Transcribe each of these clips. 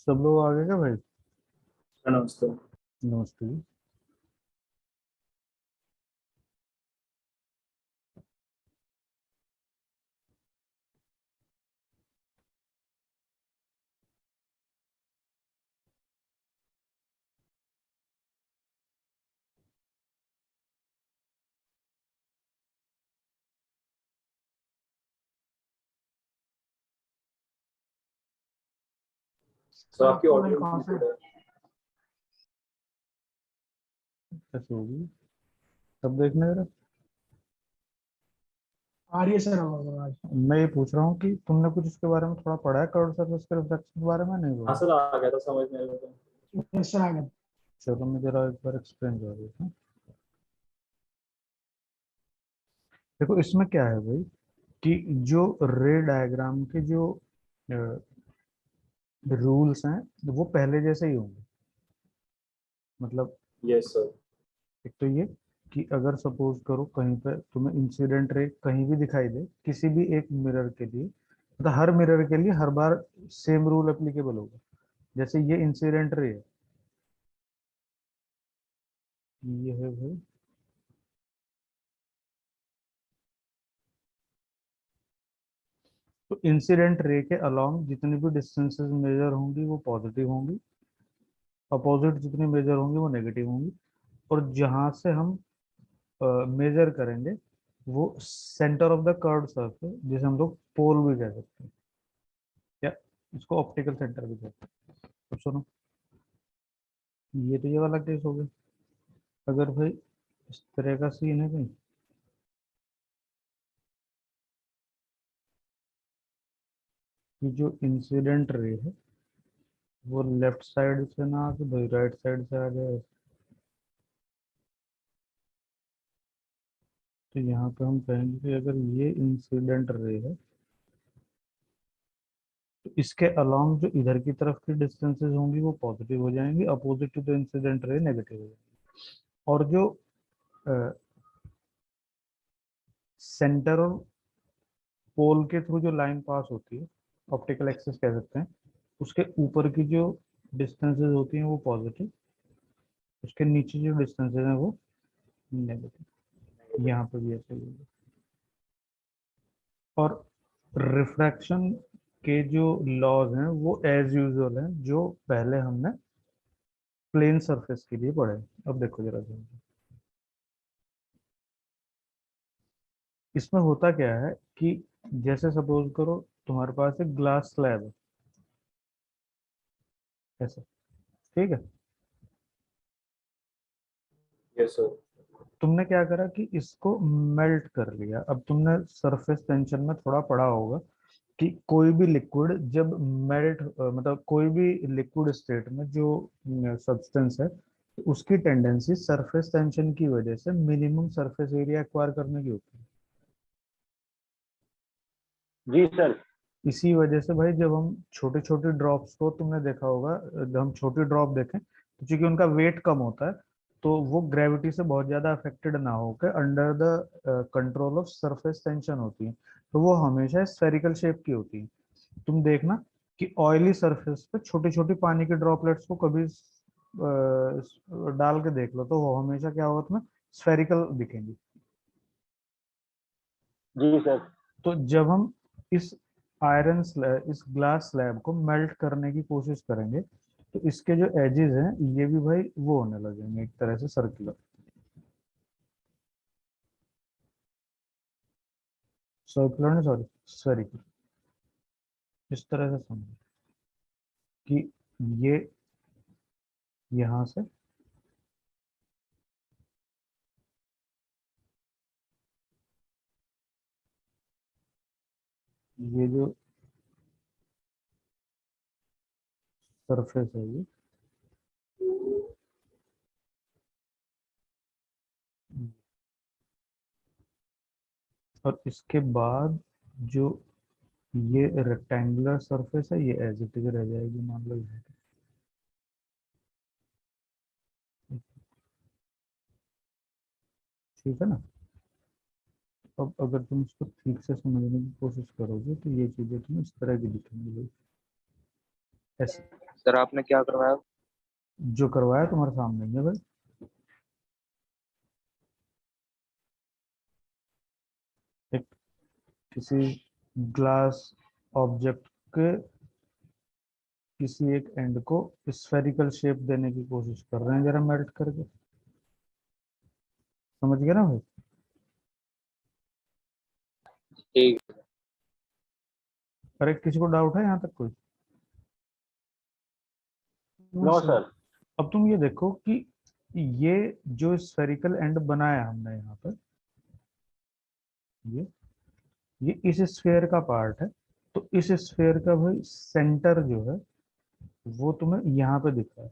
सब लोग आ गए क्या भाई? नमस्ते। नमस्ते जी। तो आपकी ऑडियो कहाँ से कैसे होगी? सब देखने रहे। आ रही है सर आवाज। मैं ये पूछ रहा हूँ कि तुमने कुछ इसके बारे में थोड़ा पढ़ा है, कर्व सरफेस के रिफ्लेक्शन के बारे में? नहीं हाँ पढ़ा? सर, आ गया था समझ मेरे को। यस सर आ गया। चलो मैं जरा एक बार एक्सप्लेन कर देता हूँ। देखो इसमें क्या है भाई, कि जो रे डायग्राम के जो रूल्स हैं वो पहले जैसे ही होंगे। मतलब यस सर। एक तो ये कि अगर सपोज करो कहीं पे तुम्हें इंसिडेंट रे कहीं भी दिखाई दे किसी भी एक मिरर के लिए, मतलब हर मिरर के लिए हर बार सेम रूल एप्लीकेबल होगा। जैसे ये इंसिडेंट रे है, ये है भाई, तो इंसिडेंट रे के अलोंग जितनी भी डिस्टेंसेस मेजर होंगी वो पॉजिटिव होंगी, अपोजिट जितनी मेजर होंगी वो नेगेटिव होंगी। और जहां से हम मेजर करेंगे वो centre of the curve surface, जिसे हम लोग पोल भी कह सकते हैं, या इसको ऑप्टिकल सेंटर भी कहते हैं। अब सुनो, ये तो ये वाला केस हो गया। अगर भाई इस तरह का सीन है भाई, कि जो इंसिडेंट रे है वो लेफ्ट साइड से ना आके भाई राइट साइड से आ जाए, तो यहाँ पे हम कहेंगे कि अगर ये इंसिडेंट रे है तो इसके अलोंग जो इधर की तरफ की डिस्टेंसेस होंगी वो पॉजिटिव हो जाएंगी, opposite to the incident ray negative हो जाएंगी। और जो सेंटर और पोल के थ्रू जो लाइन पास होती है, ऑप्टिकल एक्सिस कह सकते हैं, उसके ऊपर की जो डिस्टेंसेस होती हैं वो पॉजिटिव, उसके नीचे जो डिस्टेंसेस हैं वो नेगेटिव। यहाँ पे भी ऐसे ही होगा। और रिफ्रैक्शन के जो लॉज हैं वो एज यूजुअल हैं जो पहले हमने प्लेन सरफेस के लिए पढ़े। अब देखो जरा ध्यान से। इसमें होता क्या है कि जैसे सपोज करो तुम्हारे पास एक ग्लास स्लैब है ऐसे, ठीक है। Yes sir. तुमने क्या करा कि इसको मेल्ट कर लिया। अब तुमने सरफेस टेंशन में थोड़ा पढ़ा होगा कि कोई भी लिक्विड जब मेल्ट, मतलब कोई भी लिक्विड स्टेट में जो सब्सटेंस है, तो उसकी टेंडेंसी सरफेस टेंशन की वजह से मिनिमम सरफेस एरिया एक्वायर करने की होती है। जी सर। इसी वजह से भाई जब हम छोटे छोटे ड्रॉप्स को, तुमने देखा होगा जब हम छोटी ड्रॉप देखें तो चूंकि उनका वेट कम होता है तो वो ग्रेविटी से बहुत ज्यादा अफेक्टेड ना होकर under the control of surface tension होती है, तो वो हमेशा स्फेरिकल शेप की होती है। तुम देखना कि ऑयली सरफेस पे छोटी छोटी पानी के ड्रॉपलेट्स को कभी डाल के देख लो तो वो हमेशा क्या होगा, तुम्हें स्फेरिकल दिखेंगी। जी सर। तो जब हम इस आयरन स्लैब, इस ग्लास स्लैब को मेल्ट करने की कोशिश करेंगे तो इसके जो एजेस हैं ये भी भाई वो होने लगेंगे एक तरह से सर्कुलर, सर्कुलर नहीं सॉरी स्फेरिकल। इस तरह से समझो कि ये यहाँ से ये जो सरफेस है ये, और इसके बाद जो ये रेक्टेंगुलर सरफेस है ये एज इट इज रह जाएगी, मान लो ये। ठीक है ना? अब अगर तुम इसको ठीक से समझने की कोशिश करोगे तो ये चीजें तुम्हें इस तरह की दिखेंगी भाई, ऐसे। सर आपने क्या करवाया? जो करवाया तुम्हारे सामने ही है भाई। एक किसी ग्लास ऑब्जेक्ट के किसी एक एंड को स्फेरिकल शेप देने की कोशिश कर रहे हैं जरा मेल्ट करके। समझ गया ना भाई? ठीक। अरे किसी को डाउट है यहाँ तक कोई? No sir. अब तुम ये देखो कि ये जो स्फेरिकल एंड बनाया हमने यहाँ पर, ये इस स्फेयर का पार्ट है। तो इस स्फेयर का भाई सेंटर जो है वो तुम्हें यहाँ पे दिख रहा है।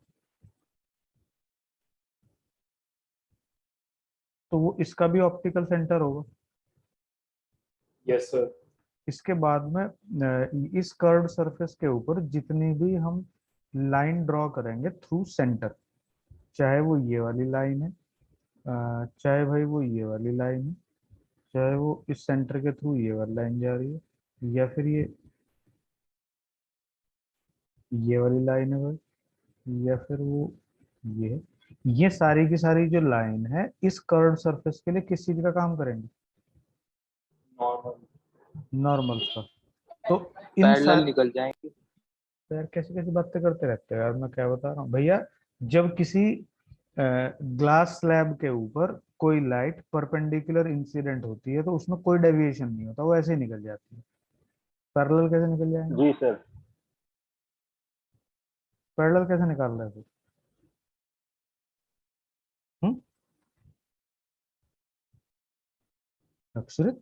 तो वो इसका भी ऑप्टिकल सेंटर होगा। Yes sir. इसके बाद में इस कर्व सरफेस के ऊपर जितनी भी हम लाइन ड्रॉ करेंगे थ्रू सेंटर, चाहे वो ये वाली लाइन है, चाहे भाई वो ये वाली लाइन है, चाहे वो इस सेंटर के थ्रू ये वाली लाइन जा रही है, या फिर ये वाली लाइन है भाई, या फिर वो ये है। ये सारी की सारी जो लाइन है इस कर्व सरफेस के लिए किस चीज का काम करेंगे? नॉर्मल। नॉर्मल का। तो इन पैरेलल निकल जाएंगे। तो यार कैसी कैसी बातें करते रहते हो यार, मैं क्या बता रहा हूँ भैया। जब किसी ग्लास स्लैब के ऊपर कोई लाइट परपेंडिकुलर इंसिडेंट होती है तो उसमें कोई डेविएशन नहीं होता, वो ऐसे ही निकल जाती है। पैरेलल कैसे निकल जाएंगे? जी सर। पैरेलल कैसे निकाल रहे थे? अक्षरित,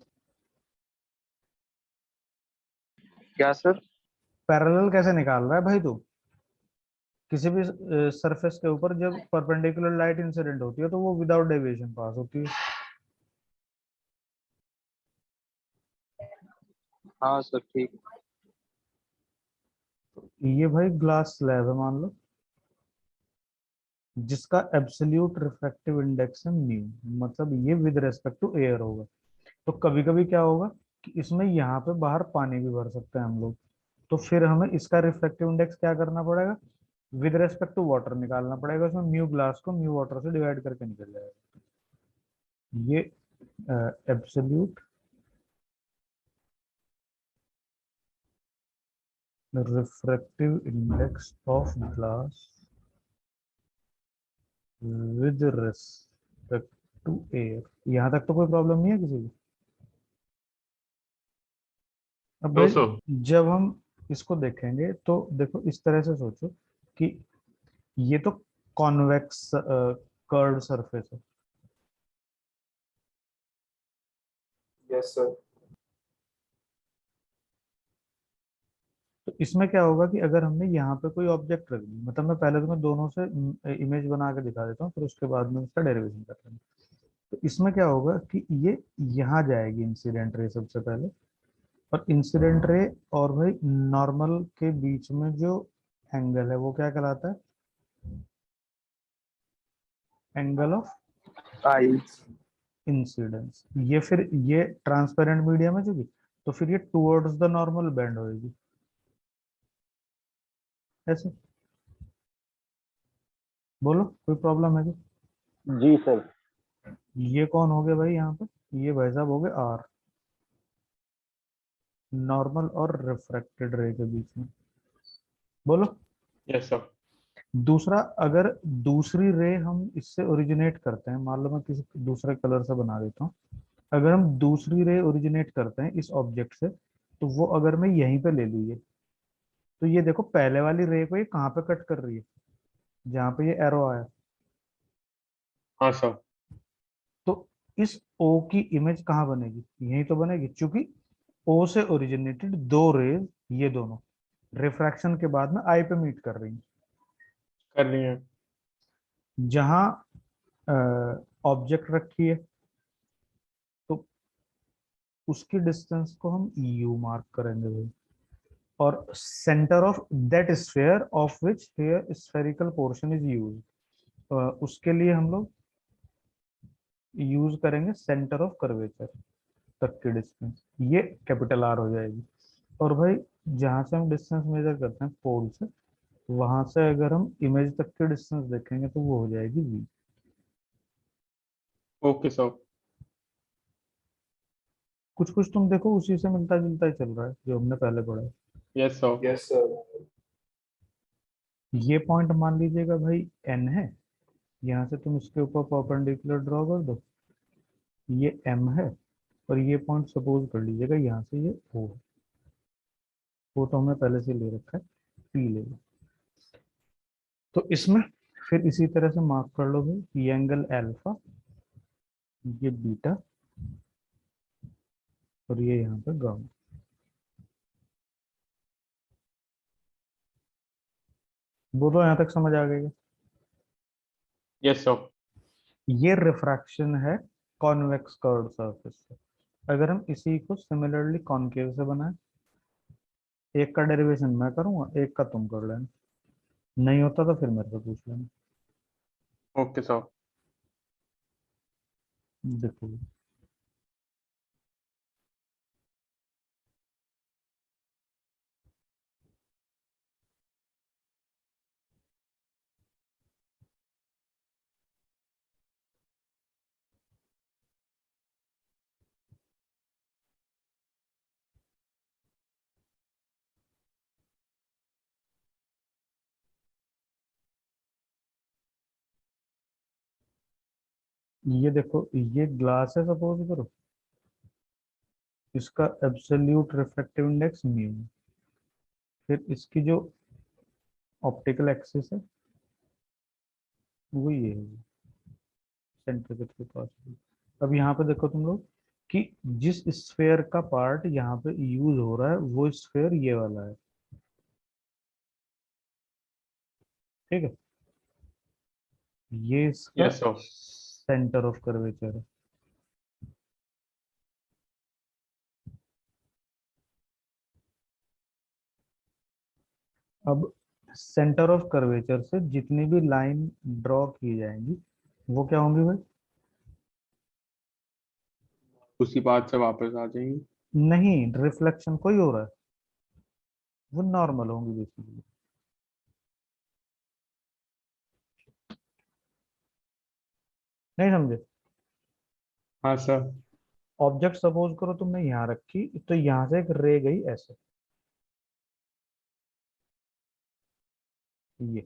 क्या सर? पैरेलल कैसे निकाल रहा है भाई तू? किसी भी सरफेस के ऊपर जब परपेंडिकुलर लाइट इंसिडेंट होती है तो वो विदाउट डेविएशन पास होती है। हाँ सर ठीक। ये भाई ग्लास स्लैब है मान लो, जिसका एब्सोल्यूट रिफ्रैक्टिव इंडेक्स है म्यू, मतलब ये विद रेस्पेक्ट टू एयर होगा। तो कभी कभी क्या होगा कि इसमें यहाँ पे बाहर पानी भी भर सकते हैं हम लोग, तो फिर हमें इसका रिफ्रैक्टिव इंडेक्स क्या करना पड़ेगा? विद रेस्पेक्ट टू वाटर निकालना पड़ेगा। उसमें म्यू ग्लास को म्यू वाटर से डिवाइड करके निकल जाएगा। ये absolute refractive index of glass with respect to air. यहाँ तक तो कोई प्रॉब्लम नहीं है किसी को? अब नो भाई सर। जब हम इसको देखेंगे तो देखो इस तरह से सोचो कि ये तो कॉन्वेक्स कर्व्ड सरफेस है। Yes sir. तो इसमें क्या होगा कि अगर हमने यहाँ पे कोई ऑब्जेक्ट रख दी, मतलब मैं पहले तुम्हें दोनों से इमेज बना के दिखा देता हूँ, फिर उसके बाद में इसका डेरिवेशन कर लेंगे। तो इसमें क्या होगा कि ये यहाँ जाएगी इंसिडेंट रे सबसे पहले, और इंसिडेंट रे और भाई नॉर्मल के बीच में जो एंगल है वो क्या कहलाता है? Angle of I. इंसिडेंस। ये फिर ये ट्रांसपेरेंट मीडियम है जो भी, तो फिर ये टुवर्ड्स द नॉर्मल बेंड होएगी ऐसे। बोलो कोई प्रॉब्लम है क्या? जी सर। ये कौन हो गया भाई यहाँ पे? ये भाई साहब हो गए आर, नॉर्मल और रिफ्रैक्टेड रे के बीच में। बोलो। Yes sir. दूसरा, अगर दूसरी रे हम इससे ओरिजिनेट करते हैं, मान लो मैं किसी दूसरे कलर से बना देता हूँ, अगर हम दूसरी रे ओरिजिनेट करते हैं इस ऑब्जेक्ट से, तो वो अगर मैं यहीं पे ले लूँ ये, तो ये देखो पहले वाली रे को ये कहाँ पे कट कर रही है? जहाँ पे ये एरो आया। हाँ सर। तो इस ओ की इमेज कहाँ बनेगी? यहीं तो बनेगी, क्योंकि ओ से ओरिजिनेटेड दो रेज, ये दोनों रिफ्रैक्शन के बाद में आई पे मीट कर रही हैं। कर लिए। जहां ऑब्जेक्ट रखी है तो उसकी डिस्टेंस को हम यू मार्क करेंगे भाई, और centre of that sphere of which here spherical portion is use, उसके लिए हम लोग यूज करेंगे सेंटर ऑफ कर्वेचर तक की डिस्टेंस, ये कैपिटल आर हो जाएगी। और भाई जहां से हम डिस्टेंस मेजर करते हैं पोल से, वहां से अगर हम इमेज तक की डिस्टेंस देखेंगे तो वो हो जाएगी v। Okay sir. कुछ कुछ तुम देखो उसी से मिलता जुलता ही चल रहा है जो हमने पहले पढ़ा है। Yes sir. Yes, sir. ये पॉइंट मान लीजिएगा भाई n है, यहाँ से तुम इसके ऊपर परपेंडिकुलर ड्रॉ कर दो, ये m है, और ये पॉइंट सपोज कर लीजिएगा यहाँ से ये o है। वो तो हमने पहले से ले रखा है, p ले लो। तो इसमें फिर इसी तरह से मार्क कर लो भाई, ये एंगल अल्फा, ये बीटा, और ये यहाँ पे गामा। बोलो यहाँ तक समझ आ गई? Yes sir. ये रिफ्रैक्शन है कॉन्वेक्स कर्व्ड सरफेस से। अगर हम इसी को सिमिलरली कॉनकेव से बनाएं, एक का डेरिवेशन मैं करूंगा, एक का तुम कर लेना, नहीं होता तो फिर मेरे से पूछ लेना। Okay sir. देखो ये देखो, ये ग्लास है सपोज करो, इसका एब्सोल्यूट रिफ्रैक्टिव इंडेक्स म्यू है। फिर इसकी जो ऑप्टिकल एक्सिस है वो ये है, सेंटर के पास। अब यहाँ पे देखो तुम लोग कि जिस स्फेयर का पार्ट यहाँ पे यूज हो रहा है वो स्फेयर ये वाला है, ठीक है। ये इसका yes sir. Centre of curvature है। अब सेंटर ऑफ कर्वेचर से जितनी भी लाइन ड्रॉ की जाएंगी वो क्या होंगी भाई? उसी बात से वापस आ जाएंगे। नहीं, रिफ्लेक्शन कोई हो रहा है, वो नॉर्मल होंगी बेसिकली। नहीं समझे? हाँ सर। ऑब्जेक्ट सपोज करो तुमने यहाँ रखी, तो यहाँ से एक रे गई ऐसे, ये,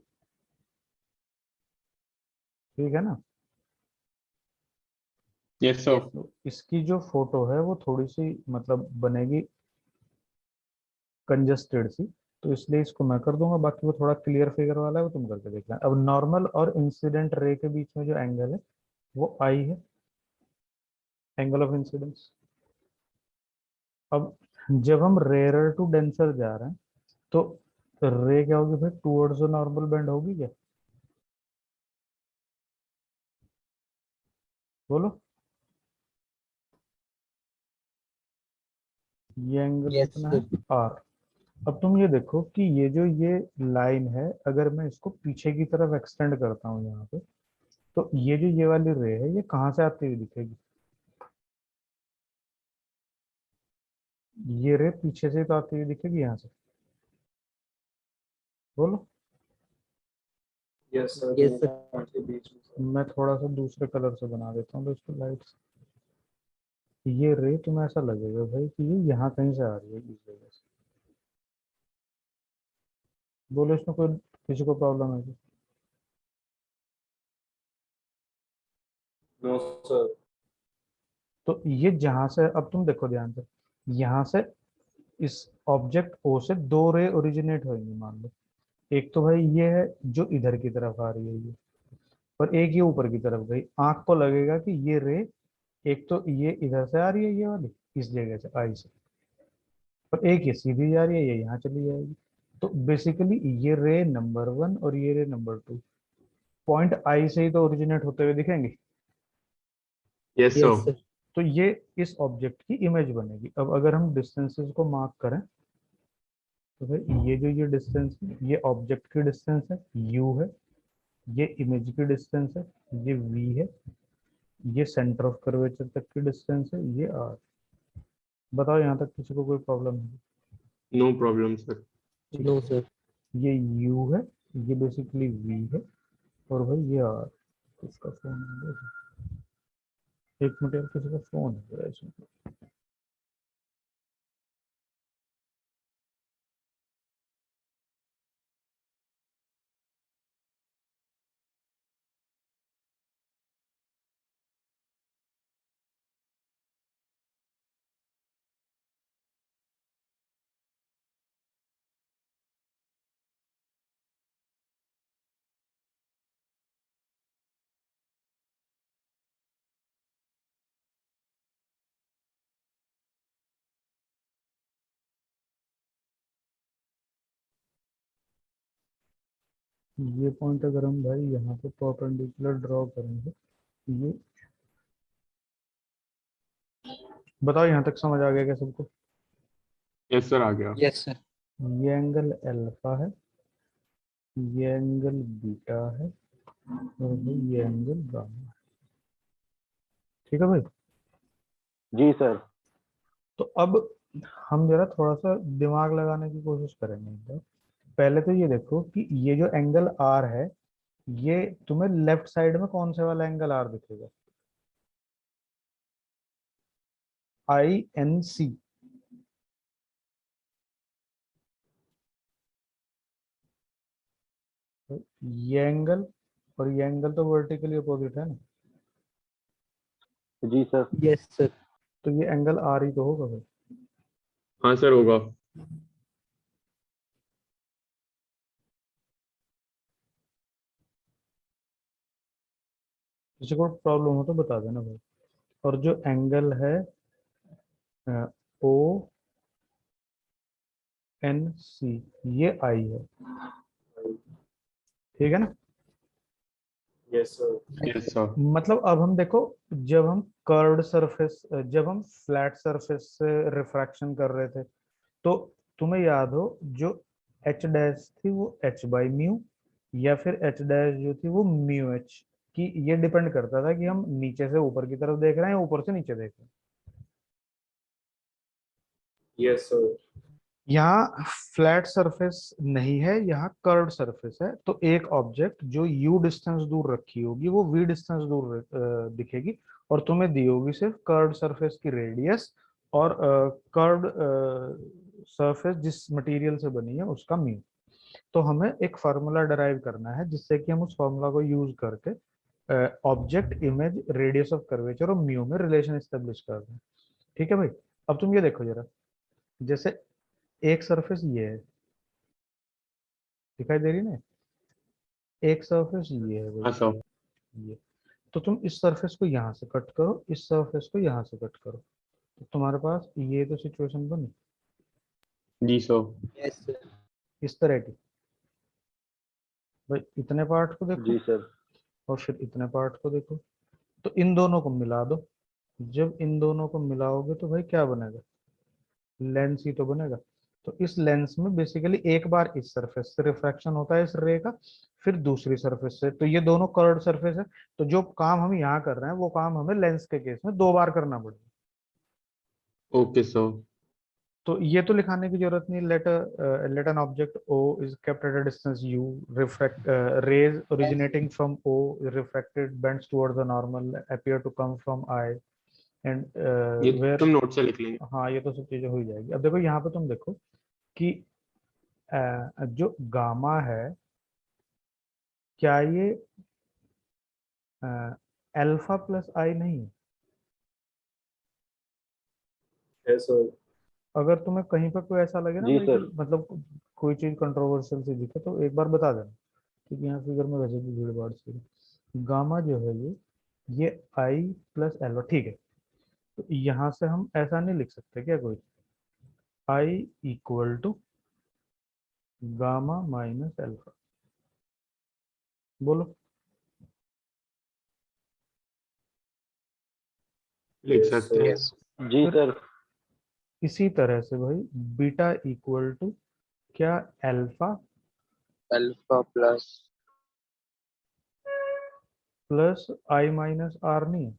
ठीक है ना। Yes sir. तो इसकी जो फोटो है वो थोड़ी सी मतलब बनेगी कंजस्टेड सी, तो इसलिए इसको मैं कर दूंगा, बाकी वो थोड़ा क्लियर फिगर वाला है वो तुम करके देख लेना। अब नॉर्मल और इंसिडेंट रे के बीच में जो एंगल है वो आई है, एंगल ऑफ इंसिडेंस। अब जब हम रेयर टू डेंसर जा रहे हैं तो रे क्या होगी भाई? टूवर्ड्स द नॉर्मल बेंड होगी क्या? बोलो। ये एंगल यस कितना है? सर। आर। अब तुम ये देखो कि ये जो ये लाइन है, अगर मैं इसको पीछे की तरफ एक्सटेंड करता हूँ यहाँ पे, तो ये जो ये वाली रे है ये कहाँ से आती हुई दिखेगी? ये रे पीछे से तो आती हुई दिखेगी यहाँ से। बोलो। Yes, sir. Yes, दो sir. पॉइंट के बीच में sir. मैं थोड़ा सा दूसरे कलर से बना देता हूँ दोस्तों, लाइट से। ये रे तुम्हें ऐसा लगेगा भाई कि ये यहाँ कहीं से आ रही है इस जगह से। बोलो, इसमें कोई किसी को प्रॉब्लम है क्या? No, sir. तो ये जहां से, अब तुम देखो ध्यान से, यहाँ से इस ऑब्जेक्ट ओ से दो रे ओरिजिनेट होंगी मान लो। एक तो भाई ये है जो इधर की तरफ आ रही है ये, और एक ये ऊपर की तरफ गई। आंख को लगेगा कि ये रे, एक तो ये इधर से आ रही है ये वाली, इस जगह से आई से, और एक ये सीधी जा रही है, ये यहाँ चली जाएगी। तो बेसिकली ये रे नंबर 1 और ये रे नंबर 2 पॉइंट आई से ही तो ओरिजिनेट होते हुए दिखेंगे। Yes Yes, sir. sir. तो ये इस ऑब्जेक्ट की इमेज बनेगी। अब अगर हम डिस्टेंसेस को मार्क करें तो भाई ये जो ये डिस्टेंस है ये ऑब्जेक्ट की डिस्टेंस है, u है, ये इमेज की डिस्टेंस है, ये v है, ये सेंटर ऑफ कर्वेचर तक की डिस्टेंस है, ये r। बताओ यहाँ तक किसी को कोई प्रॉब्लम है? No problem sir. No, sir. ये u है, ये बेसिकली v है, और भाई ये r। किसका फोन है? एक मिनट यार, किसी का फोन है जरा इसमें। ये पॉइंट अगर हम भाई यहाँ पे परपेंडिकुलर ड्रॉ करेंगे, ये बताओ यहाँ तक समझ आ गया क्या सबको? यस सर, आ गया। Yes sir. ये एंगल अल्फा है, ये एंगल बीटा है, और भाई ये एंगल गामा है। ठीक है भाई। जी सर। तो अब हम जरा थोड़ा सा दिमाग लगाने की कोशिश करेंगे एक बार। पहले तो ये देखो कि ये जो एंगल आर है, ये तुम्हें लेफ्ट साइड में कौन से वाला एंगल आर दिखेगा? INC। ये एंगल और ये एंगल तो वर्टिकली अपोजिट है ना, जी सर। Yes sir. तो ये एंगल आर ही तो होगा भाई। हाँ सर, होगा। किसी को प्रॉब्लम हो तो बता देना भाई। और जो एंगल है ONC, ये आई है। ठीक है ना? Yes, sir. Yes sir. मतलब अब हम देखो, जब हम कर्व्ड सरफेस, जब हम फ्लैट सरफेस से रिफ्रैक्शन कर रहे थे, तो तुम्हें याद हो जो एच डैश थी वो h बाई म्यू, या फिर एच डैश जो थी वो म्यू एच की, ये डिपेंड करता था कि हम नीचे से ऊपर की तरफ देख रहे हैं या ऊपर से नीचे देख रहे हैं। Yes, sir. यहाँ फ्लैट सरफेस नहीं है, यहाँ कर्व्ड सरफेस है, तो एक ऑब्जेक्ट जो u डिस्टेंस दूर रखी होगी वो v डिस्टेंस दूर दिखेगी, और तुम्हें दी होगी सिर्फ कर्व्ड सरफेस की रेडियस, और कर्व्ड सरफेस जिस मटेरियल से बनी है उसका म्यू। तो हमें एक फार्मूला डराइव करना है जिससे कि हम उस फार्मूला को यूज करके object, image, radius of curvature और म्यू में रिलेशन एस्टेब्लिश कर दें। ठीक है भाई। अब तुम ये देखो जरा, जैसे एक सरफेस ये है, दिखाई दे रही ना, एक सरफेस ये है हाँ भाई, सर। ये। तो तुम इस सरफेस को यहाँ से कट करो, इस सरफेस को यहाँ से कट करो, तो तुम्हारे पास ये तो सिचुएशन बनी जी सर। Yes sir. इस तरह की। भाई इतने पार्ट को देखो जी सर। और फिर इतने पार्ट को देखो, तो इन दोनों को मिला दो। जब इन दोनों को मिलाओगे तो भाई क्या बनेगा? लेंस ही तो बनेगा। तो इस लेंस में बेसिकली एक बार इस सरफेस से रिफ्रैक्शन होता है इस रे का, फिर दूसरी सरफेस से, तो ये दोनों कर्व्ड सरफेस है। तो जो काम हम यहाँ कर रहे हैं वो काम हमें लेंस के केस में दो बार करना पड़ेगा। Okay sir. तो ये तो लिखाने की जरूरत नहीं। Let an object O is kept at a distance U, refract rays originating from O refracted bends towards the normal appear to come from I, and ये where। तुम नोट से लिख लेंगे। हाँ ये तो सब चीजें हो ही जाएगी। अब देखो यहाँ पे तुम देखो कि जो गामा है, क्या ये अल्फा प्लस आई नहीं है? Yes, sir. अगर तुम्हें कहीं पर कोई ऐसा लगे ना जी भाई कि सर। मतलब कोई चीज कंट्रोवर्शियल सी दिखे तो एक बार बता देना, क्योंकि यहाँ फिगर में वैसे भी भीड़ भाड़ सी है। गामा जो है ये आई प्लस एल्फा, ठीक है। तो यहाँ से हम ऐसा नहीं लिख सकते क्या कोई, I equal to gamma minus alpha? बोलो। लिख Yes, सकते sir. हैं। यस। जी फिर सर। इसी तरह से भाई बीटा इक्वल टू क्या, alpha alpha plus. Plus I minus R नहीं है?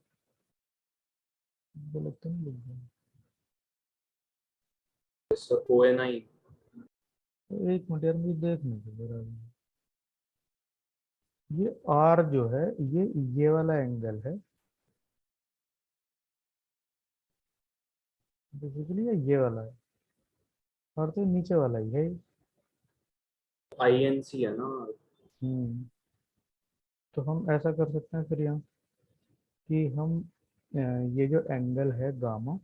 गलत तो नहीं लिख दिया? Yes, sir. ONI. एक मिनट यार, मुझे देखने दो जरा। ये आर जो है, ये वाला एंगल है बेसिकली, ये वाला है, और तो नीचे वाला ही है। INC है ना। हम्म। तो हम ऐसा कर सकते हैं फिर यहाँ कि हम ये जो एंगल है गामा,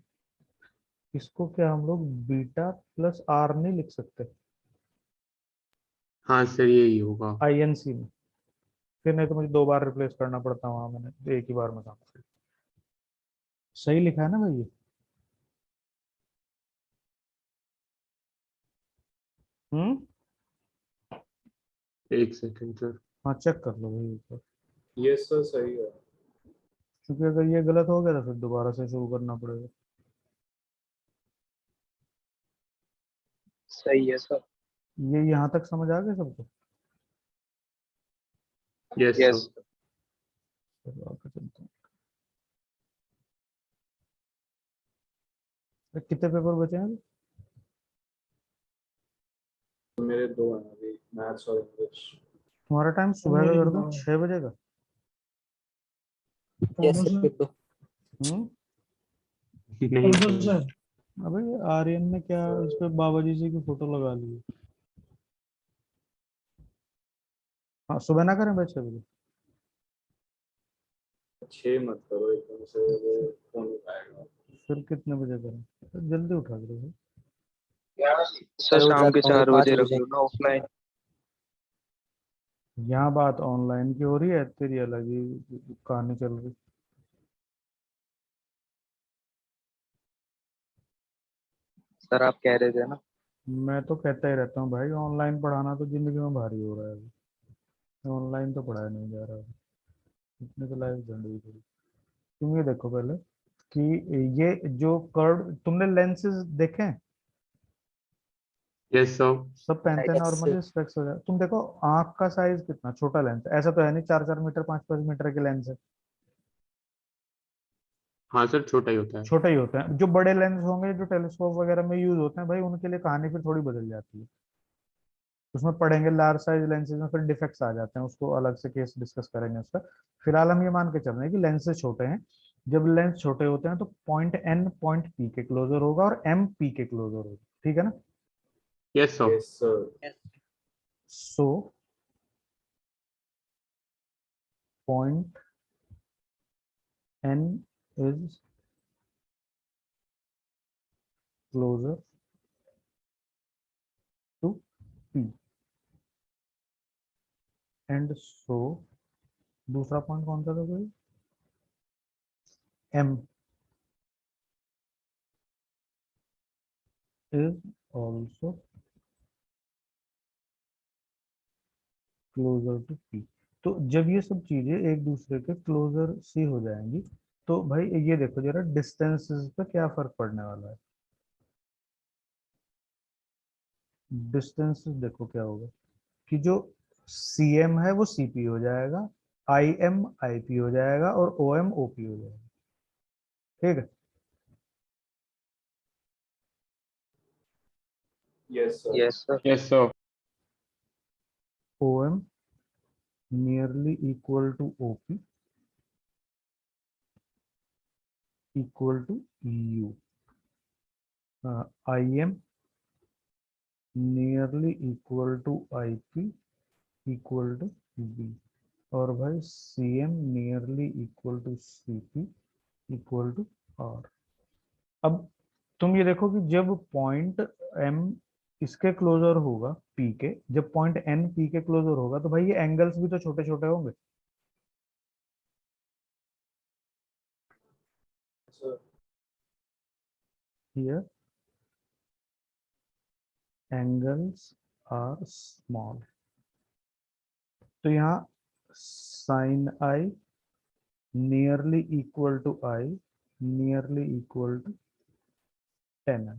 इसको क्या हम लोग बीटा प्लस आर नहीं लिख सकते हाँ सर यही होगा। आईएनसी में? फिर नहीं तो मुझे 2 बार रिप्लेस करना पड़ता, वहां मैंने एक ही बार में काम कर। सही लिखा है ना भाई ये? हम्म। एक सेकंड सर। हाँ चेक कर लो भाई एक बार। यस सर, सही है। क्योंकि अगर ये गलत हो गया तो फिर दोबारा से शुरू करना पड़ेगा। सही है सर। ये यहाँ तक समझ आ गया सबको? Yes yes. सर। चलो आगे चलते हैं। कितने पेपर बचे हैं अभी? मेरे 2 हैं अभी, मैथ्स और इंग्लिश। तुम्हारा टाइम सुबह का मेरी कर भी दूं, 2 है। 6 बजे का? कर दो सर, हम्म। नहीं कर दो सर। सर। अबे ये आर्यन ने क्या इस पे बाबा जी जी की फोटो लगा ली है। हाँ सुबह ना करें भाई 6 बजे? 6 मत करो एकदम से, वो हो नहीं पाएगा। फिर कितने बजे करें? फिर जल्दी उठा करो भाई। सर शाम के 4 बजे रख लो ना ऑफलाइन। यहाँ बात ऑनलाइन की हो रही है, तेरी अलग ही कहानी चल रही। सर आप कह रहे थे ना। मैं तो कहता ही रहता हूँ भाई, ऑनलाइन पढ़ाना तो जिंदगी में भारी हो रहा है अभी। ऑनलाइन तो पढ़ाया नहीं जा रहा है, इतनी तो लाइफ जिंदगी थोड़ी। तुम ये देखो पहले कि ये जो कर्व, तुमने लेंसेज देखे हैं? Yes sir. सब पहनते हैं यस नॉर्मली, स्पेक्स वगैरह। तुम देखो आंख का साइज कितना छोटा लेंस है, ऐसा तो है नहीं 4 4 मीटर 5 5 मीटर के लेंस है। हाँ सर छोटा ही होता है। छोटे ही होते हैं। जो बड़े लेंस होंगे जो टेलीस्कोप वगैरह में यूज होते हैं भाई, उनके लिए कहानी फिर थोड़ी बदल जाती है। उसमें पढ़ेंगे लार्ज साइज लेंसेज में फिर डिफेक्ट्स आ जाते हैं, उसको अलग से केस डिस्कस करेंगे उसका। फिलहाल हम ये मान के चल रहे हैं कि लेंसेज छोटे हैं। जब लेंस छोटे होते हैं तो पॉइंट एन पॉइंट पी के क्लोजर होगा और एम पी के क्लोजर होगा, ठीक है ना? Yes sir. Yes sir. So point N is closer to P, and so दूसरा पॉइंट कौन सा था भाई? M is also closer to P. तो जब ये सब चीजें एक दूसरे के क्लोजर सी हो जाएंगी, तो भाई ये देखो जरा डिस्टेंसेस पे क्या फर्क पड़ने वाला है। डिस्टेंसेस देखो क्या होगा कि जो सी एम है वो सी पी हो जाएगा, आई एम आई पी हो जाएगा और ओ एम ओ पी हो जाएगा, ठीक है? Yes sir. Yes sir. Yes sir. O M nearly equal to O P equal to U, I M nearly equal to I P equal to B, और भाई C M nearly equal to C P equal to R. अब तुम ये देखो कि जब point M इसके closer होगा पी के, जब पॉइंट एन पी के क्लोजर होगा, तो भाई ये एंगल्स भी तो छोटे छोटे होंगे। Sir. Here angles are small, तो यहाँ sine I nearly equal to I nearly equal to 10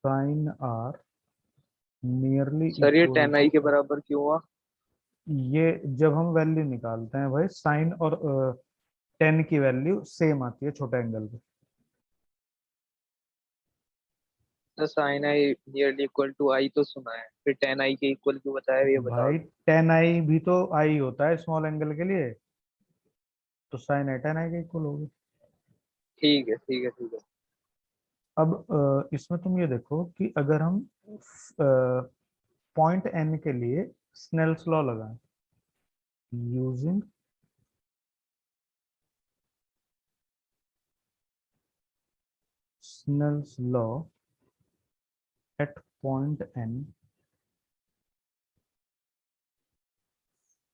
sine R nearly sir ये इक्वल 10i के टू, बराबर क्यों हुआ? ये जब हम वैल्यू निकालते हैं भाई साइन और 10 की वैल्यू सेम आती है छोटे एंगल पे। तो sine I nearly equal to I तो सुना है, फिर टेन आई के इक्वल क्यों बताया ये बताओ। भाई टेन आई भी तो आई होता है स्मॉल एंगल के लिए, तो साइन आई टेन आई के इक्वल होगी। ठीक है ठीक है ठीक है। अब इसमें तुम ये देखो कि अगर हम पॉइंट एन के लिए स्नेल्स लॉ लगाएं, using Snell's law at point N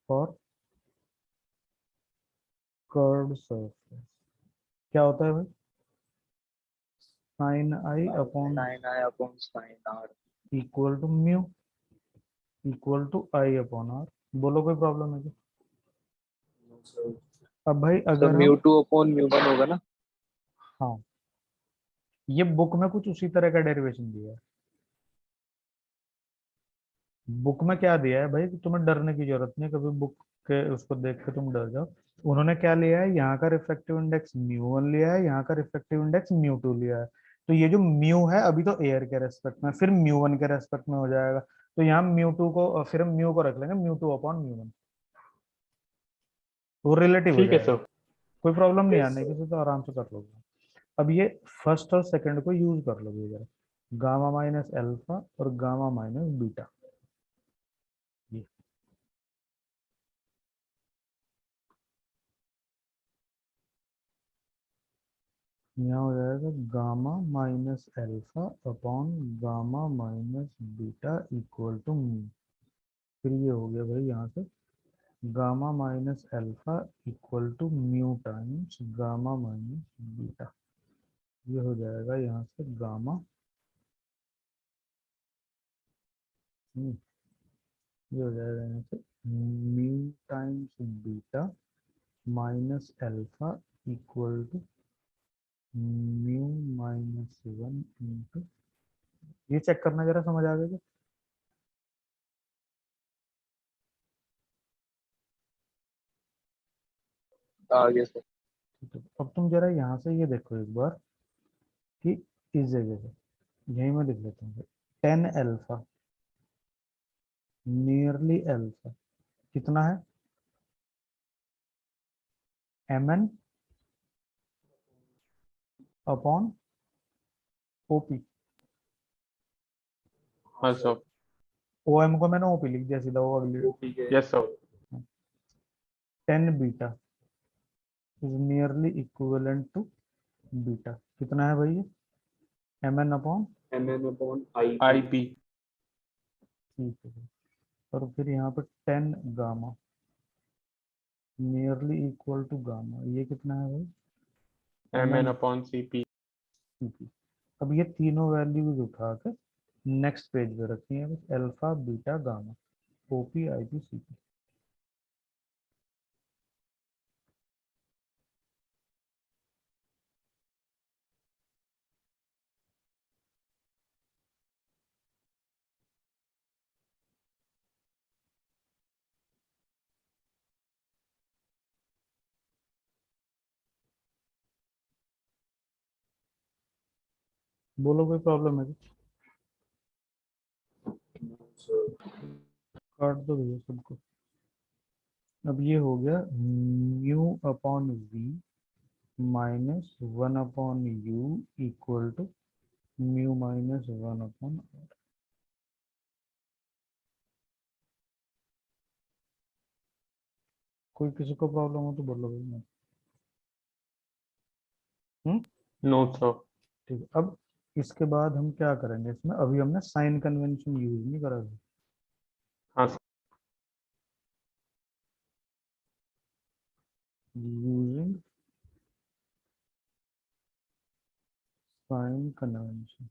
for curved surface, क्या होता है भाई? Sine I upon sine I upon sine R. Equal to mu equal to I upon R. बोलो कोई प्रॉब्लम है क्या? सर अब भाई तो अगर म्यू हम, टू अपॉन म्यू वन होगा ना। हाँ, ये बुक में कुछ उसी तरह का डेरिवेशन दिया है। बुक में क्या दिया है भाई कि तुम्हें डरने की जरूरत नहीं है, कभी बुक के उसको देख के तुम डर जाओ। उन्होंने क्या लिया है, यहाँ का रिफ्रैक्टिव इंडेक्स म्यू वन लिया है, यहाँ का रिफ्रैक्टिव इंडेक्स म्यू टू लिया है। तो ये जो म्यू है अभी तो एयर के रेस्पेक्ट में, फिर म्यू वन के रेस्पेक्ट में हो जाएगा। तो यहाँ म्यू टू को, फिर हम म्यू को रख लेंगे mu two upon mu one, वो रिलेटिव हो ठीक है जाएगा। सर। कोई प्रॉब्लम नहीं यस आने की, सर। तो आराम से कर लोगे। अब ये फर्स्ट और सेकंड को यूज कर लोगे जरा, गामा माइनस अल्फा और गामा माइनस बीटा। ये यहाँ हो जाएगा gamma minus alpha upon gamma minus beta equal to mu. फिर ये हो गया भाई यहाँ से gamma minus alpha equal to mu times gamma minus beta. ये हो जाएगा यहाँ से गामा, ये हो जाएगा यहाँ से mu times beta minus alpha equal to mu minus one into, ये चेक करना जरा, समझ आ गया क्या? आगे सर। ठीक है, अब तुम जरा यहाँ से ये देखो एक बार कि इस जगह पे यही मैं लिख लेता हूँ, टेन अल्फा नियरली अल्फा कितना है, एम एन अपॉन ओपी। हाँ सर। ओ एम को मैंने ओपी लिख दिया सीधा, वो अगली। ठीक है। Yes sir. Tan beta is nearly equivalent to beta, कितना है भाई ये, M N upon, M N upon I I P. ठीक है भाई। और फिर यहाँ पे tan gamma nearly equal to gamma, ये कितना है भाई, M N M upon C P. N. अब ये तीनों वैल्यूज उठा के नेक्स्ट पेज पे रखनी है, बस alpha beta gamma OP I P C P. बोलो कोई प्रॉब्लम है क्या? सर। काट दो भैया सबको। अब ये हो गया mu upon V minus one upon U equal to mu minus one upon R. कोई किसी को प्रॉब्लम हो तो बोलो भाई। Hmm, no sir. ठीक है। अब इसके बाद हम क्या करेंगे, इसमें अभी हमने साइन कन्वेंशन यूज नहीं करा है। हाँ सर। Using sign convention.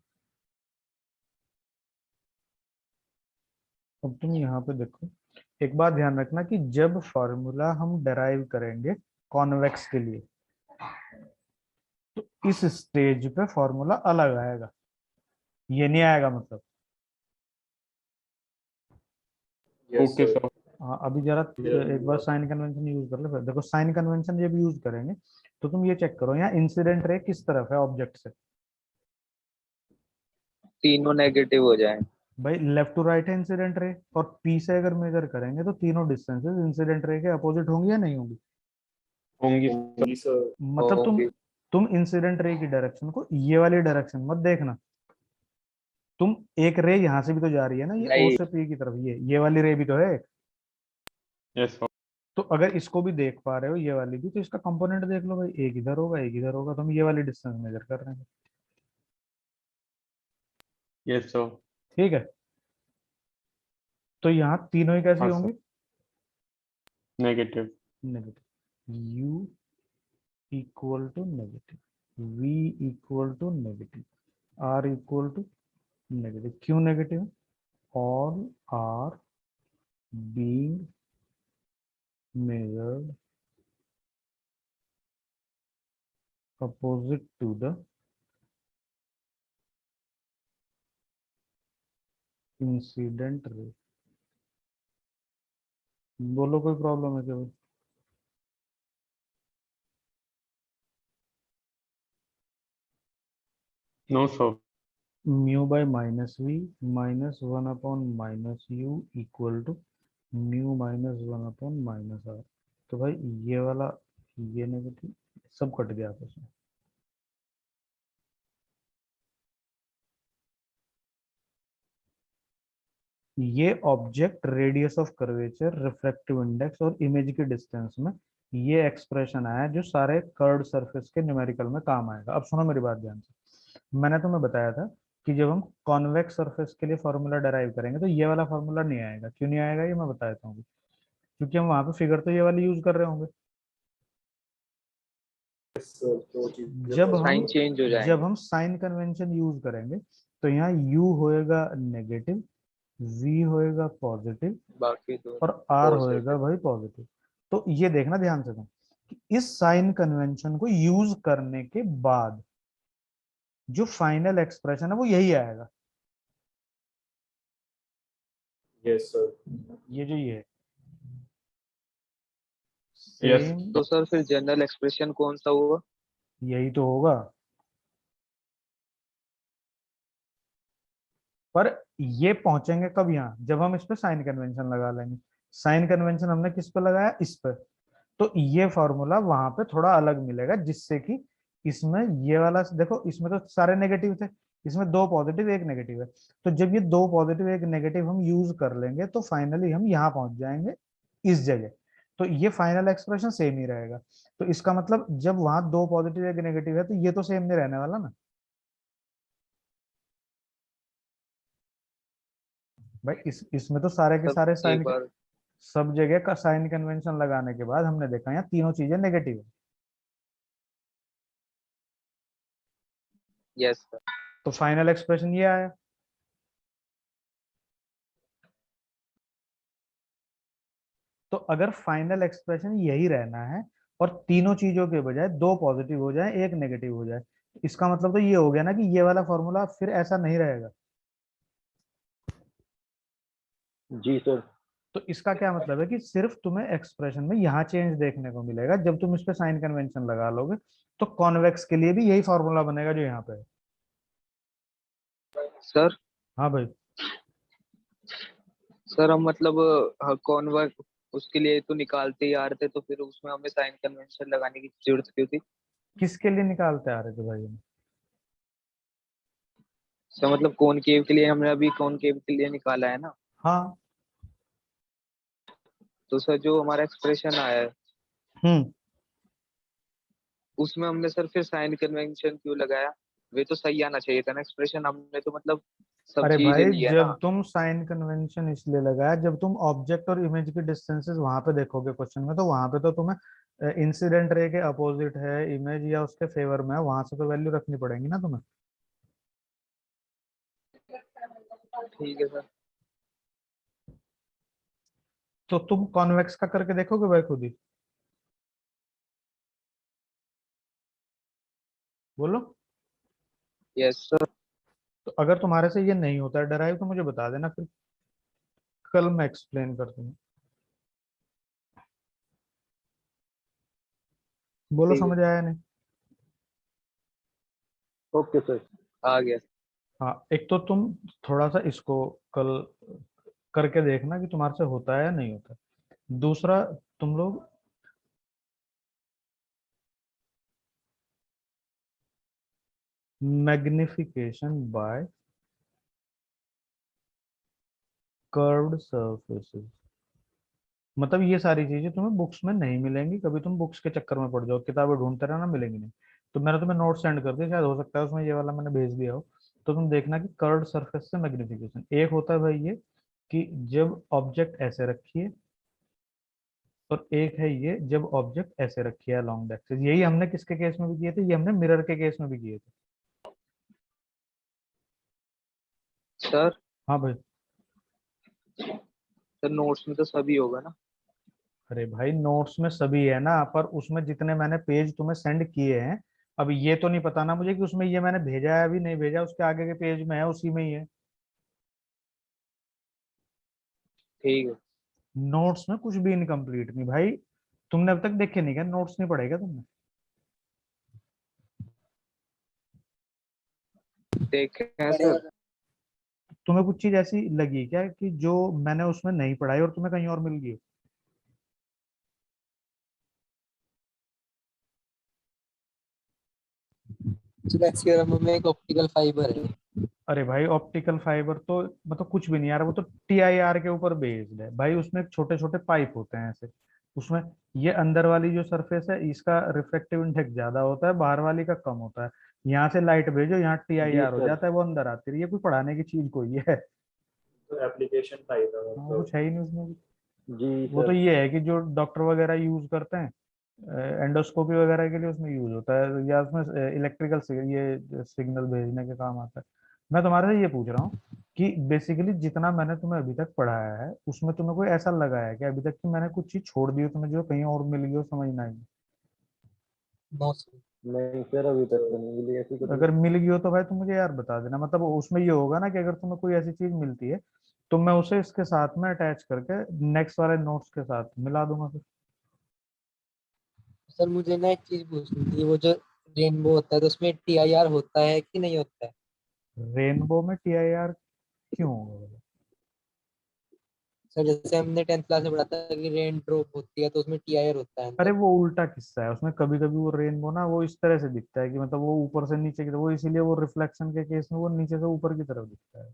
अब तुम यहाँ पे देखो, एक बात ध्यान रखना कि जब फॉर्मूला हम डेराइव करेंगे कॉन्वेक्स के लिए, तो इस स्टेज पे फॉर्मूला अलग आएगा, ये नहीं आएगा मतलब। Yes okay sir. सर। हाँ, अभी जरा एक बार साइन कन्वेंशन यूज कर ले, फिर देखो साइन कन्वेंशन जब यूज करेंगे तो तुम ये चेक करो यहाँ इंसिडेंट रे किस तरफ है ऑब्जेक्ट से, तीनों नेगेटिव हो जाए। भाई लेफ्ट टू राइट है इंसिडेंट रे, और पी से अगर मेजर करेंगे तो तीनों डिस्टेंसेस इंसिडेंट रे के अपोजिट होंगी या नहीं होंगी? होंगी होंगी सर। मतलब होंगी। तुम इंसिडेंट रे की डायरेक्शन को ये वाली डायरेक्शन मत देखना। तुम एक रे यहाँ से भी तो जा रही है ना, ये ओ नहीं। से पी की तरफ, ये वाली रे भी तो है। Yes sir. तो अगर इसको भी देख पा रहे हो, ये वाली भी, तो इसका कंपोनेंट देख लो भाई, एक इधर होगा एक इधर होगा, तो हम ये वाली डिस्टेंस मेजर कर रहे हैं। Yes sir. ठीक है, तो यहाँ तीनों ही कैसी हाँ होंगी? Sir. Negative. Negative. u equal to negative, v equal to negative, r equal to negative. क्यों negative? All are being measured opposite to the incident ray. बोलो कोई प्रॉब्लम है क्या भाई? No sir. Mu by minus V minus one upon minus U equal to mu minus one upon minus R. तो भाई ये वाला, ये नेगेटिव, सब कट गया आपस में। ये object, radius of curvature, refractive index और इमेज की डिस्टेंस में ये एक्सप्रेशन आया जो सारे कर्व्ड सरफेस के न्यूमेरिकल में काम आएगा। अब सुनो मेरी बात ध्यान से। मैंने तुम्हें बताया था कि जब हम कॉन्वेक्स सरफेस के लिए फॉर्मूला डराइव करेंगे तो ये वाला फॉर्मूला नहीं आएगा। क्यों नहीं आएगा ये मैं बता देता हूँ। क्योंकि हम वहां पे फिगर तो ये वाली यूज कर रहे होंगे। सर जो चीजें जब हम साइन चेंज हो जब जाएंगे। हम साइन कन्वेंशन यूज करेंगे तो यहाँ u होएगा नेगेटिव, v होएगा पॉजिटिव, बाकी दो और r होएगा पॉजिटिव। भाई पॉजिटिव। तो ये देखना ध्यान से तुम कि इस साइन कन्वेंशन को यूज करने के बाद जो फाइनल एक्सप्रेशन है वो यही आएगा। Yes sir. ये जो ये है यस। सेम, तो सर फिर जनरल एक्सप्रेशन कौन सा हुआ? यही तो होगा। पर ये पहुंचेंगे कब? यहाँ जब हम इस पे साइन कन्वेंशन लगा लेंगे। साइन कन्वेंशन हमने किस पे लगाया? इस पे। तो ये फॉर्मूला वहां पे थोड़ा अलग मिलेगा, जिससे कि इसमें ये वाला देखो, इसमें तो सारे नेगेटिव थे, इसमें दो पॉजिटिव एक नेगेटिव है। तो जब ये दो पॉजिटिव एक नेगेटिव हम यूज कर लेंगे तो फाइनली हम यहाँ पहुंच जाएंगे इस जगह। तो ये फाइनल एक्सप्रेशन सेम ही रहेगा। तो इसका मतलब जब वहां दो पॉजिटिव एक नेगेटिव है तो ये तो सेम नहीं रहने वाला ना भाई। इसमें तो सारे के तब सारे एक साइन, बार। सब जगह का साइन कन्वेंशन लगाने के बाद हमने देखा यहाँ तीनों चीजें नेगेटिव है। Yes sir. तो फाइनल एक्सप्रेशन ये आया। तो अगर फाइनल एक्सप्रेशन यही रहना है और तीनों चीजों के बजाय दो पॉजिटिव हो जाए एक नेगेटिव हो जाए, तो इसका मतलब तो ये हो गया ना कि ये वाला फॉर्मूला फिर ऐसा नहीं रहेगा। जी सर। तो इसका क्या मतलब है कि सिर्फ तुम्हें एक्सप्रेशन में यहाँ चेंज देखने को मिलेगा जब तुम इस पे साइन कन्वेंशन लगा लोगे। तो कॉन्वेक्स के लिए भी यही फॉर्मूला बनेगा जो यहाँ पे है। सर। हाँ भाई। सर हम मतलब कॉन्वर्ट उसके लिए तो निकालते ही आ रहे थे, तो फिर उसमें हमें साइन कन्वेंशन लगाने की जरूरत क्यों थी? किसके लिए निकालते आ रहे थे भाई हम? सर मतलब कॉनकेव के लिए हमने अभी कॉनकेव के लिए निकाला है ना। हाँ। तो सर जो हमारा एक्सप्रेशन आया है हम्म। उसमें हमने सर फिर साइन कन्वेंशन क्यों लगाया? वे तो सही आना चाहिए था ना एक्सप्रेशन, हमने तो मतलब सब अरे चीजें भाई, ली है जब ना। तुम साइन कन्वेंशन इसलिए लगाया, जब तुम ऑब्जेक्ट और इमेज की डिस्टेंसेस वहां पे देखोगे क्वेश्चन में, तो वहां पे तो तुम्हें इंसिडेंट रे के अपोजिट है इमेज या उसके फेवर में है, वहां से तो वैल्यू रखनी पड़ेगी ना तुम्हें। ठीक है सर। तो तुम कॉन्वेक्स का करके देखोगे भाई खुद ही? बोलो। Yes sir. तो अगर तुम्हारे से ये नहीं होता है डराइव तो मुझे बता देना, फिर कल मैं एक्सप्लेन कर दूंगा। बोलो ठीक है। समझ आया नहीं? Okay sir. आ गया। हाँ, एक तो तुम थोड़ा सा इसको कल करके देखना कि तुम्हारे से होता है या नहीं होता। दूसरा, तुम लोग मैग्निफिकेशन बाय कर्व्ड सरफेसेस, मतलब ये सारी चीजें तुम्हें बुक्स में नहीं मिलेंगी। कभी तुम बुक्स के चक्कर में पड़ जाओ, किताबें ढूंढते रहना, मिलेंगी नहीं। तो मैंने तुम्हें नोट सेंड कर दिया, शायद हो सकता है उसमें ये वाला मैंने भेज दिया हो। तो तुम देखना कि कर्व्ड सरफेस से मैग्निफिकेशन एक होता है भाई ये कि जब ऑब्जेक्ट ऐसे रखिए, और एक है ये जब ऑब्जेक्ट ऐसे रखिए अलोंग द एक्सिस। यही हमने किसके केस में भी किए थे, ये हमने मिरर के केस में भी किए थे। सर हाँ भाई। सर नोट्स में तो सभी होगा ना। अरे भाई, नोट्स में सभी है ना, पर उसमें जितने मैंने पेज तुम्हें सेंड किए हैं, अब ये तो नहीं पता ना मुझे कि उसमें ये मैंने भेजा है अभी नहीं भेजा, उसके आगे के पेज में है, उसी में ही है। ठीक है। नोट्स में कुछ भी इनकम्प्लीट नहीं भाई। तुमने अब तक देखे नहीं क्या, नोट्स नहीं पढ़े क्या तुमने? देखे हैं सर। तुम्हें कुछ चीज ऐसी लगी क्या कि जो मैंने उसमें नहीं पढ़ाई और तुम्हें कहीं और मिल गई? फ्लेक्स थ्योरम में एक ऑप्टिकल फाइबर है। अरे भाई, ऑप्टिकल फाइबर तो मतलब कुछ भी नहीं यार, वो तो TIR के ऊपर बेस्ड है भाई। उसमें छोटे छोटे पाइप होते हैं ऐसे, उसमें ये अंदर वाली जो सरफेस है इसका रिफ्लेक्टिव इंडेक्स ज्यादा होता है, बाहर वाली का कम होता है। यहाँ से लाइट भेजो, यहाँ जी TIR हो सर। जाता है, वो अंदर आती है। ये कोई पढ़ाने की चीज कोई है? तो एप्लीकेशन टाइप है हाँ, मतलब। कुछ है ही नहीं उसमें भी। जी वो तो सर। ये है कि जो डॉक्टर वगैरह यूज करते हैं एंडोस्कोपी वगैरह के लिए, उसमें यूज होता है, या उसमें इलेक्ट्रिकल ये सिग्नल भेजने के काम आता है। मैं तुम्हारे से ये पूछ रहा हूँ कि बेसिकली जितना मैंने तुम्हें अभी तक पढ़ाया है उसमें तुम्हें कोई ऐसा लगा है कि अभी तक कि मैंने कुछ चीज छोड़ दी हो तुम्हें, जो कहीं और मिल गई हो, समझ ना आई? No sir. नहीं सर, अभी तक तो नहीं मिली ऐसी कुछ भी। अगर मिल गई हो तो भाई तुम मुझे यार बता देना। मतलब उसमें ये होगा ना कि अगर तुम्हें कोई ऐसी चीज मिलती है तो मैं उसे इसके साथ में अटैच करके नेक्स्ट वाले नोट्स के साथ मिला दूंगा फिर। सर मुझे ना एक चीज पूछनी थी, वो जो रेनबो होता है तो उसमें TIR होता है कि नहीं होता है? रेनबो में TIR क्यों होगा? सर जैसे हमने 10th क्लास में पढ़ा था कि रेन ड्रॉप होती है तो उसमें TIR होता है अरे अंदर। वो उल्टा किस्सा है, उसमें कभी कभी वो रेनबो ना वो इस तरह से दिखता है कि मतलब वो ऊपर से नीचे की तरफ, वो इसीलिए वो रिफ्लेक्शन के केस में वो नीचे से ऊपर की तरफ दिखता है।